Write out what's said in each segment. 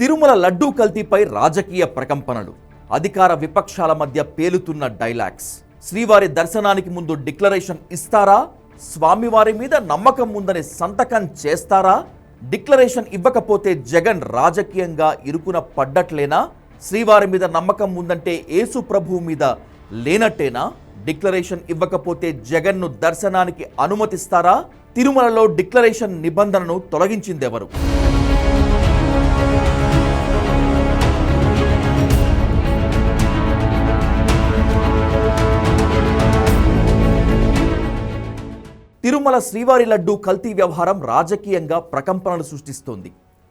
తిరుమల లడ్డూ కల్తీపై రాజకీయ ప్రకంపనలు, అధికార విపక్షాల మధ్య పేలుతున్న డైలాగ్స్. శ్రీవారి దర్శనానికి ముందు డిక్లరేషన్ ఇస్తారా? స్వామివారి మీద నమ్మకం ఉందని సంతకం చేస్తారా? డిక్లరేషన్ ఇవ్వకపోతే జగన్ రాజకీయంగా ఇరుకున పడ్డట్లేనా? శ్రీవారి మీద నమ్మకం ఉందంటే యేసు ప్రభువు మీద లేనట్టేనా? డిక్లరేషన్ ఇవ్వకపోతే జగన్ను దర్శనానికి అనుమతిస్తారా? తిరుమలలో డిక్లరేషన్ నిబంధనను తొలగించిందెవరు? తిరుమల శ్రీవారి లడ్డూ కల్తీ వ్యవహారం రాజకీయంగా ప్రకంపనలు సృష్టిస్తోంది.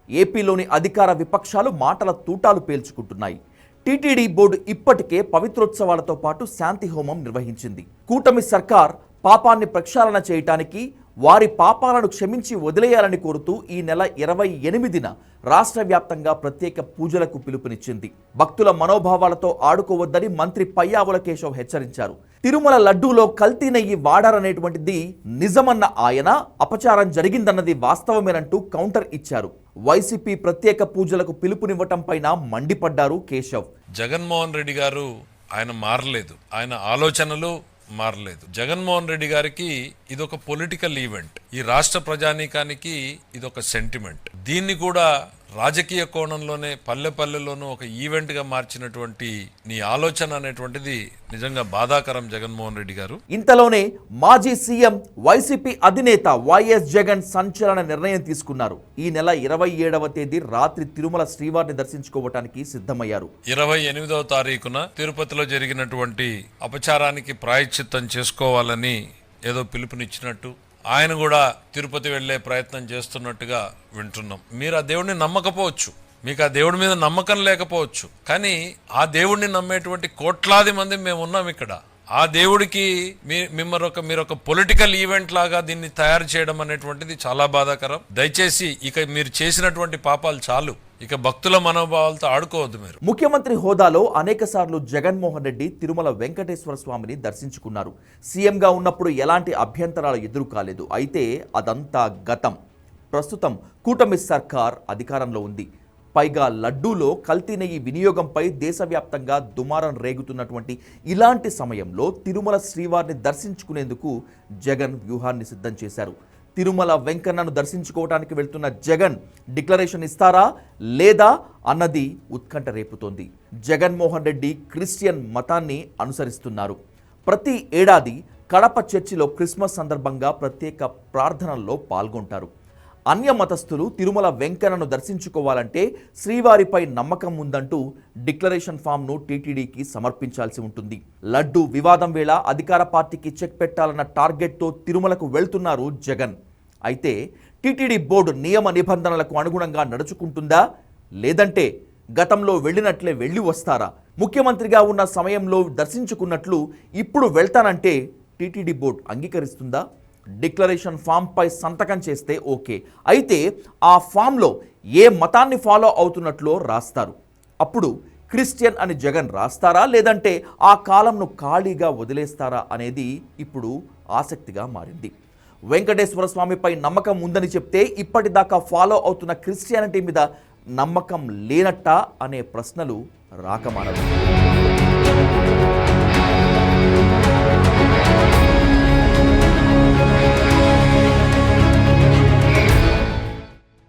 ఏపీలోని అధికార విపక్షాలు మాటల తూటాలు పేల్చుకుంటున్నాయి. టీటీడీ బోర్డు ఇప్పటికే పవిత్రోత్సవాలతో పాటు శాంతి హోమం నిర్వహించింది. కూటమి సర్కార్ పాపాన్ని ప్రక్షాళన చేయటానికి, వారి పాపాలను క్షమించి వదిలేయాలని కోరుతూ ఈ నెల 28న రాష్ట్ర వ్యాప్తంగా ప్రత్యేక పూజలకు పిలుపునిచ్చింది. భక్తుల మనోభావాలతో ఆడుకోవద్దని మంత్రి పయ్యావుల కేశవ్ హెచ్చరించారు. తిరుమల లడ్డూలో కల్తీ నెయ్యి వాడారనేటువంటిది నిజమన్న ఆయన, అపచారం జరిగిందన్నది వాస్తవమేనంటూ కౌంటర్ ఇచ్చారు. వైసీపీ ప్రత్యేక పూజలకు పిలుపునివ్వటం పైన మండిపడ్డారు కేశవ్. జగన్మోహన్ రెడ్డి గారు ఆయన మారలేదు, ఆయన ఆలోచనలు మారలేదు. జగన్మోహన్ రెడ్డి గారికి ఇదొక పొలిటికల్ ఈవెంట్, ఈ రాష్ట్ర ప్రజానీకానికి ఇదొక సెంటిమెంట్. దీన్ని కూడా రాజకీయ కోణంలోనే పల్లెపల్లెలోనూ ఒక ఈవెంట్ గా మార్చినటువంటి నీ ఆలోచన అనేటువంటిది నిజంగా బాధాకరం జగన్మోహన్ రెడ్డి గారు. ఇంతలోనే మాజీ సీఎం వైసీపీ అధినేత వైఎస్ జగన్ సంచలన నిర్ణయం తీసుకున్నారు. ఈ నెల 27వ తేదీ రాత్రి తిరుమల శ్రీవారిని దర్శించుకోవటానికి సిద్ధమయ్యారు. 28వ తారీఖున తిరుపతిలో జరిగినటువంటి అపచారానికి ప్రాయశ్చిత్తం చేసుకోవాలని ఏదో పిలుపునిచ్చినట్టు ఆయన కూడా తిరుపతి వెళ్లే ప్రయత్నం చేస్తున్నట్టుగా వింటున్నాం. మీరు ఆ దేవుడిని నమ్మకపోవచ్చు, మీకు ఆ దేవుడి మీద నమ్మకం లేకపోవచ్చు, కానీ ఆ దేవుడిని నమ్మేటువంటి కోట్లాది మంది మేము ఉన్నాం ఇక్కడ. ఆ దేవుడికి మీరు ఒక పొలిటికల్ ఈవెంట్ లాగా దీన్ని తయారు చేయడం అనేటువంటిది చాలా బాధాకరం. దయచేసి ఇక మీరు చేసినటువంటి పాపాలు చాలు, ఇక భక్తుల మనోభావాలతో ఆడుకోవద్దు. మీరు ముఖ్యమంత్రి హోదాలో అనేక సార్లు జగన్మోహన్ రెడ్డి తిరుమల వెంకటేశ్వర స్వామిని దర్శించుకున్నారు. సీఎంగా ఉన్నప్పుడు ఎలాంటి అభ్యంతరాలు ఎదురు కాలేదు. అయితే అదంతా గతం. ప్రస్తుతం కూటమి సర్కార్ అధికారంలో ఉంది. పైగా లడ్డూలో కల్తీ నెయ్యి వినియోగంపై దేశవ్యాప్తంగా దుమారం రేగుతున్నటువంటి ఇలాంటి సమయంలో తిరుమల శ్రీవారిని దర్శించుకునేందుకు జగన్ వ్యూహాన్ని సిద్ధం చేశారు. తిరుమల వెంకన్నను దర్శించుకోవడానికి వెళ్తున్న జగన్ డిక్లరేషన్ ఇస్తారా లేదా అన్నది ఉత్కంఠ రేపుతోంది. జగన్మోహన్ రెడ్డి క్రిస్టియన్ మతాన్ని అనుసరిస్తున్నారు. ప్రతి ఏడాది కడప చర్చిలో క్రిస్మస్ సందర్భంగా ప్రత్యేక ప్రార్థనల్లో పాల్గొంటారు. అన్య మతస్థులు తిరుమల వెంకన్నను దర్శించుకోవాలంటే శ్రీవారిపై నమ్మకం ఉందంటూ డిక్లరేషన్ ఫామ్ను టీటీడీకి సమర్పించాల్సి ఉంటుంది. లడ్డు వివాదం వేళ అధికార పార్టీకి చెక్ పెట్టాలన్న టార్గెట్తో తిరుమలకు వెళ్తున్నారు జగన్. అయితే టీటీడీ బోర్డు నియమ నిబంధనలకు అనుగుణంగా నడుచుకుంటుందా, లేదంటే గతంలో వెళ్ళినట్లే వెళ్ళి వస్తారా? ముఖ్యమంత్రిగా ఉన్న సమయంలో దర్శించుకున్నట్లు ఇప్పుడు వెళ్తానంటే టీటీడీ బోర్డు అంగీకరిస్తుందా? డిక్లరేషన్ ఫామ్పై సంతకం చేస్తే ఓకే, అయితే ఆ ఫామ్లో ఏ మతాన్ని ఫాలో అవుతున్నట్లో రాస్తారు. అప్పుడు క్రిస్టియన్ అని జగన్ రాస్తారా, లేదంటే ఆ కాలంను ఖాళీగా వదిలేస్తారా అనేది ఇప్పుడు ఆసక్తిగా మారింది. వెంకటేశ్వర స్వామిపై నమ్మకం ఉందని చెప్తే ఇప్పటిదాకా ఫాలో అవుతున్న క్రిస్టియానిటీ మీద నమ్మకం లేనట్టా అనే ప్రశ్నలు రాకమానవు.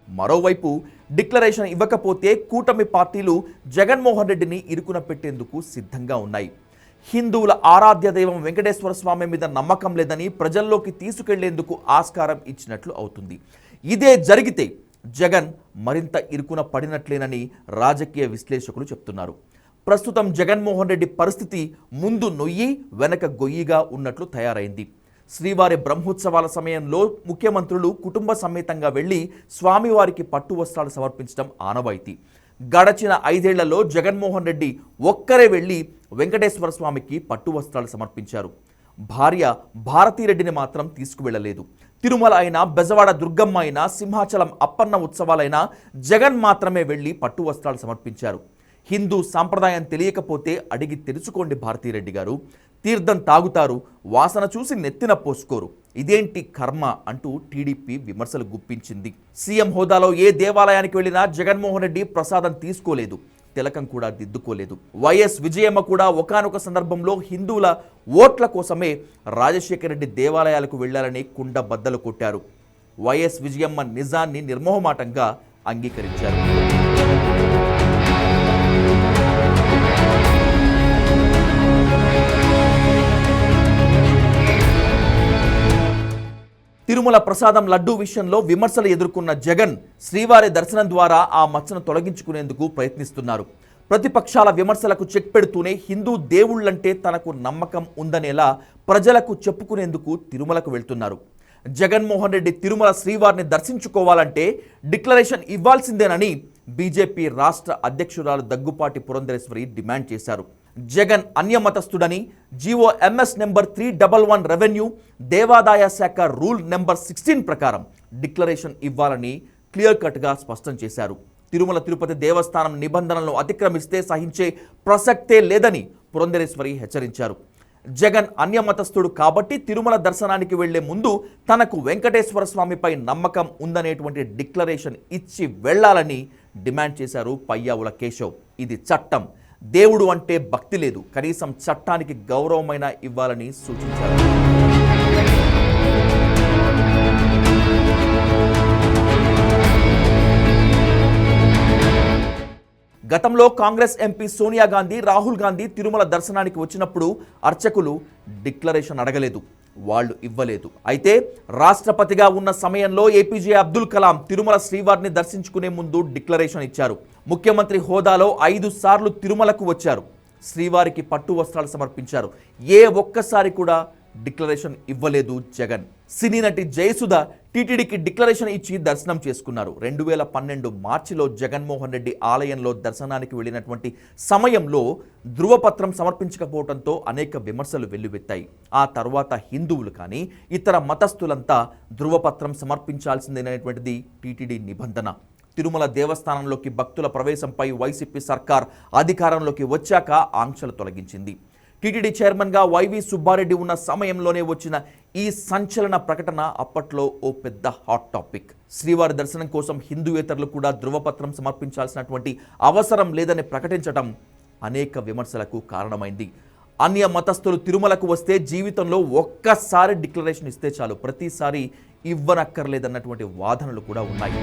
మరోవైపు డిక్లరేషన్ ఇవ్వకపోతే కూటమి పార్టీలు జగన్మోహన్ రెడ్డిని ఇరుకున పెట్టేందుకు సిద్ధంగా ఉన్నాయి. హిందువుల ఆరాధ్య దైవం వెంకటేశ్వర స్వామి మీద నమ్మకం లేదని ప్రజల్లోకి తీసుకెళ్లేందుకు ఆస్కారం ఇచ్చినట్లు అవుతుంది. ఇదే జరిగితే జగన్ మరింత ఇరుకున పడినట్లేనని రాజకీయ విశ్లేషకులు చెప్తున్నారు. ప్రస్తుతం జగన్మోహన్ రెడ్డి పరిస్థితి ముందు నొయ్యి వెనక గొయ్యిగా ఉన్నట్లు తయారైంది. శ్రీవారి బ్రహ్మోత్సవాల సమయంలో ముఖ్యమంత్రులు కుటుంబ సమేతంగా వెళ్లి స్వామివారికి పట్టు వస్త్రాలు సమర్పించడం ఆనవాయితీ. గడచిన 5 ఏళ్లలో జగన్మోహన్ రెడ్డి ఒక్కరే వెళ్లి వెంకటేశ్వర స్వామికి పట్టు వస్త్రాలు సమర్పించారు. భార్య భారతీరెడ్డిని మాత్రం తీసుకువెళ్లలేదు. తిరుమల అయినా, బెజవాడ దుర్గమ్మ అయినా, సింహాచలం అప్పన్న ఉత్సవాలైనా జగన్ మాత్రమే వెళ్లి పట్టు వస్త్రాలు సమర్పించారు. హిందూ సాంప్రదాయం తెలియకపోతే అడిగి తెలుసుకోండి భారతీరెడ్డి గారు. తీర్థం తాగుతారు, వాసన చూసి నెత్తిన పోసుకోరు. ఇదేంటి కర్మ అంటూ టీడీపీ విమర్శలు గుప్పించింది. సీఎం హోదాలో ఏ దేవాలయానికి వెళ్ళినా జగన్మోహన్ రెడ్డి ప్రసాదం తీసుకోలేదు, తిలకం కూడా దిద్దుకోలేదు. వైఎస్ విజయమ్మ కూడా ఒకానొక సందర్భంలో హిందువుల ఓట్ల కోసమే రాజశేఖర రెడ్డి దేవాలయాలకు వెళ్లాలని కుండ బద్దలు కొట్టారు. వైఎస్ విజయమ్మ నిజాన్ని నిర్మోహమాటంగా అంగీకరించారు. తిరుమల ప్రసాదం లడ్డూ విషయంలో విమర్శలు ఎదుర్కొన్న జగన్ శ్రీవారి దర్శనం ద్వారా ఆ మచ్చను తొలగించుకునేందుకు ప్రయత్నిస్తున్నారు. ప్రతిపక్షాల విమర్శలకు చెక్ పెడుతూనే హిందూ దేవుళ్లంటే తనకు నమ్మకం ఉందనేలా ప్రజలకు చెప్పుకునేందుకు తిరుమలకు వెళ్తున్నారు. జగన్మోహన్ రెడ్డి తిరుమల శ్రీవారిని దర్శించుకోవాలంటే డిక్లరేషన్ ఇవ్వాల్సిందేనని బీజేపీ రాష్ట్ర అధ్యక్షురాలు దగ్గుపాటి పురంధరేశ్వరి డిమాండ్ చేశారు. జగన్ అన్యమతస్థుడని జీవో ఎంఎస్ నెంబర్ 311 రెవెన్యూ దేవాదాయ శాఖ రూల్ నెంబర్ 16 ప్రకారం డిక్లరేషన్ ఇవ్వాలని క్లియర్ కట్గా స్పష్టం చేశారు. తిరుమల తిరుపతి దేవస్థానం నిబంధనలను అతిక్రమిస్తే సహించే ప్రసక్తే లేదని పురంధరేశ్వరి హెచ్చరించారు. జగన్ అన్యమతస్థుడు కాబట్టి తిరుమల దర్శనానికి వెళ్లే ముందు తనకు వెంకటేశ్వర స్వామిపై నమ్మకం ఉందనేటువంటి డిక్లరేషన్ ఇచ్చి వెళ్లాలని డిమాండ్ చేశారు పయ్యావుల కేశవ్. ఇది చట్టం, దేవుడు అంటే భక్తి లేదు, కనీసం చట్టానికి గౌరవమైనా ఇవ్వాలని సూచించారు. గతంలో కాంగ్రెస్ ఎంపీ సోనియా గాంధీ, రాహుల్ గాంధీ తిరుమల దర్శనానికి వచ్చినప్పుడు అర్చకులు డిక్లరేషన్ అడగలేదు, వాళ్ళు ఇవ్వలేదు. అయితే రాష్ట్రపతిగా ఉన్న సమయంలో ఏపీజే అబ్దుల్ కలాం తిరుమల శ్రీవారిని దర్శించుకునే ముందు డిక్లరేషన్ ఇచ్చారు. ముఖ్యమంత్రి హోదాలో 5 సార్లు తిరుమలకు వచ్చారు, శ్రీవారికి పట్టు వస్త్రాలు సమర్పించారు. ఏ ఒక్కసారి కూడా డిక్లరేషన్ ఇవ్వలేదు జగన్. సినీ నటి జయసుధ టీటీడీకి డిక్లరేషన్ ఇచ్చి దర్శనం చేసుకున్నారు. 2012 మార్చిలో జగన్మోహన్ రెడ్డి ఆలయంలో దర్శనానికి వెళ్ళినటువంటి సమయంలో ధృవపత్రం సమర్పించకపోవడంతో అనేక విమర్శలు వెల్లువెత్తాయి. ఆ తర్వాత హిందువులు కానీ ఇతర మతస్థులంతా ధృవపత్రం సమర్పించాల్సిందేనటువంటిది టీటీడీ నిబంధన. తిరుమల దేవస్థానంలోకి భక్తుల ప్రవేశంపై వైసీపీ సర్కార్ అధికారంలోకి వచ్చాక ఆంక్షలు తొలగించింది. టీటీడీ చైర్మన్గా వైవి సుబ్బారెడ్డి ఉన్న సమయంలోనే వచ్చిన ఈ సంచలన ప్రకటన అప్పట్లో ఓ పెద్ద హాట్ టాపిక్. శ్రీవారి దర్శనం కోసం హిందూయేతరులు కూడా ధృవపత్రం సమర్పించాల్సినటువంటి అవసరం లేదని ప్రకటించడం అనేక విమర్శలకు కారణమైంది. అన్య మతస్థులు తిరుమలకు వస్తే జీవితంలో ఒక్కసారి డిక్లరేషన్ ఇస్తే చాలు, ప్రతిసారి ఇవ్వనక్కర్లేదన్నటువంటి వాదనలు కూడా ఉన్నాయి.